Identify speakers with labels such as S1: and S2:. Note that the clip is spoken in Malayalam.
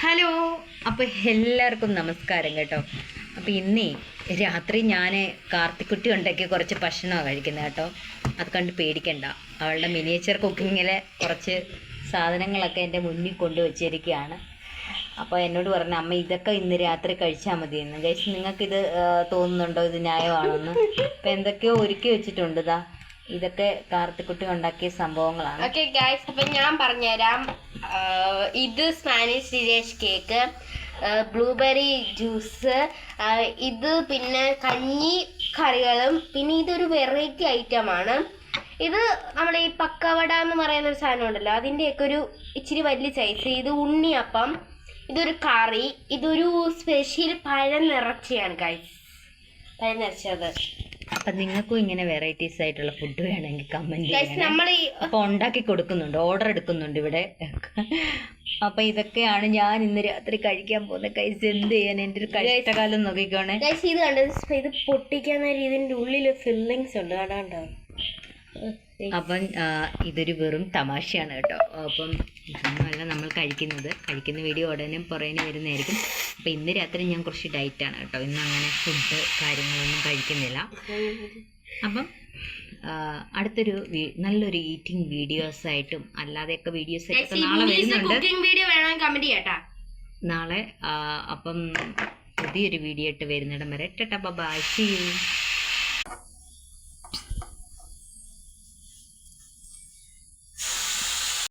S1: ഹലോ, അപ്പോൾ എല്ലാവർക്കും നമസ്കാരം കേട്ടോ. അപ്പോൾ ഇന്നേ രാത്രി ഞാൻ കാർത്തിക്കുട്ടി ഉണ്ടാക്കിയ കുറച്ച് ഭക്ഷണമാണ് കഴിക്കുന്നത് കേട്ടോ. അത് കണ്ട് പേടിക്കണ്ട. അവളുടെ മിനിയേച്ചർ കുക്കിങ്ങിലെ കുറച്ച് സാധനങ്ങളൊക്കെ എൻ്റെ മുന്നിൽ കൊണ്ടുവച്ചിരിക്കുകയാണ്. അപ്പോൾ എന്നോട് പറഞ്ഞു, അമ്മ ഇതൊക്കെ ഇന്ന് രാത്രി കഴിച്ചാൽ മതിയെന്ന്. ഗൈസ്, നിങ്ങൾക്കിത് തോന്നുന്നുണ്ടോ ഇത് ന്യായമാണെന്ന്? അപ്പോൾ എന്തൊക്കെയോ ഒരുക്കി വെച്ചിട്ടുണ്ട്. ഇതൊക്കെ കാർത്തിക്കുട്ടി ഉണ്ടാക്കിയ സംഭവങ്ങളാണ്.
S2: ഓക്കെ ഗൈസ്, അപ്പം ഞാൻ പറഞ്ഞുതരാം. ഇത് സ്പാനിഷ് ഡിലേഷ് കേക്ക്, ബ്ലൂബെറി ജ്യൂസ്, ഇത് പിന്നെ കഞ്ഞി കറികളും, പിന്നെ ഇതൊരു വെറൈറ്റി ഐറ്റമാണ്. ഇത് നമ്മുടെ ഈ പക്കവട എന്ന് പറയുന്ന ഒരു സാധനം ഉണ്ടല്ലോ, അതിൻ്റെയൊക്കെ ഒരു ഇച്ചിരി വലിയ സൈസ്. ഇത് ഉണ്ണിയപ്പം, ഇതൊരു കറി, ഇതൊരു സ്പെഷ്യൽ പഴം നിറച്ചയാണ് ഗൈസ്, പഴം നിറച്ചത്.
S1: അപ്പം നിങ്ങൾക്കും ഇങ്ങനെ വെറൈറ്റീസ് ആയിട്ടുള്ള ഫുഡ് വേണമെങ്കിൽ കമൻറ്റ്
S2: ചെയ്യണം. നമ്മൾ
S1: അപ്പോൾ ഉണ്ടാക്കി കൊടുക്കുന്നുണ്ട്, ഓർഡർ എടുക്കുന്നുണ്ട് ഇവിടെ. അപ്പം ഇതൊക്കെയാണ് ഞാൻ ഇന്ന് രാത്രി കഴിക്കാൻ പോകുന്നത്. കൈസ്, എന്ത് ചെയ്യാൻ, എൻ്റെ ഒരു കഷ്ടകാലം നോക്കിക്കോണേ.
S2: കൈസ്, ഇത് കണ്ടത്, ഇത് പൊട്ടിക്കാൻ നേരം ഇതിൻ്റെ ഉള്ളിൽ ഫില്ലിങ്സ് ഉണ്ട്, കണ്ടോ.
S1: അപ്പം ഇതൊരു വെറും തമാശയാണ് കേട്ടോ. അപ്പം ഇതൊന്നുമല്ല നമ്മൾ കഴിക്കുന്ന വീഡിയോ ഉടനെ പുറകെ വരുന്നതായിരിക്കും. അപ്പം ഇന്ന് രാത്രി ഞാൻ കുറച്ച് ഡയറ്റാണ് കേട്ടോ. ഇന്ന് അങ്ങനെ ഫുഡ് കാര്യങ്ങളൊന്നും കഴിക്കുന്നില്ല. അപ്പം അടുത്തൊരു നല്ലൊരു ഈറ്റിംഗ് വീഡിയോസായിട്ടും അല്ലാതെയൊക്കെ വീഡിയോസായിട്ടൊക്കെ നാളെ വരുന്നുണ്ട്.
S2: വീഡിയോ വേണമെങ്കിൽ കമന്റ് ചെയ്യട്ടാ
S1: നാളെ. അപ്പം പുതിയൊരു വീഡിയോ ആയിട്ട് വരുന്നിടം വരെ ടാറ്റാ ബൈ, സീ യു.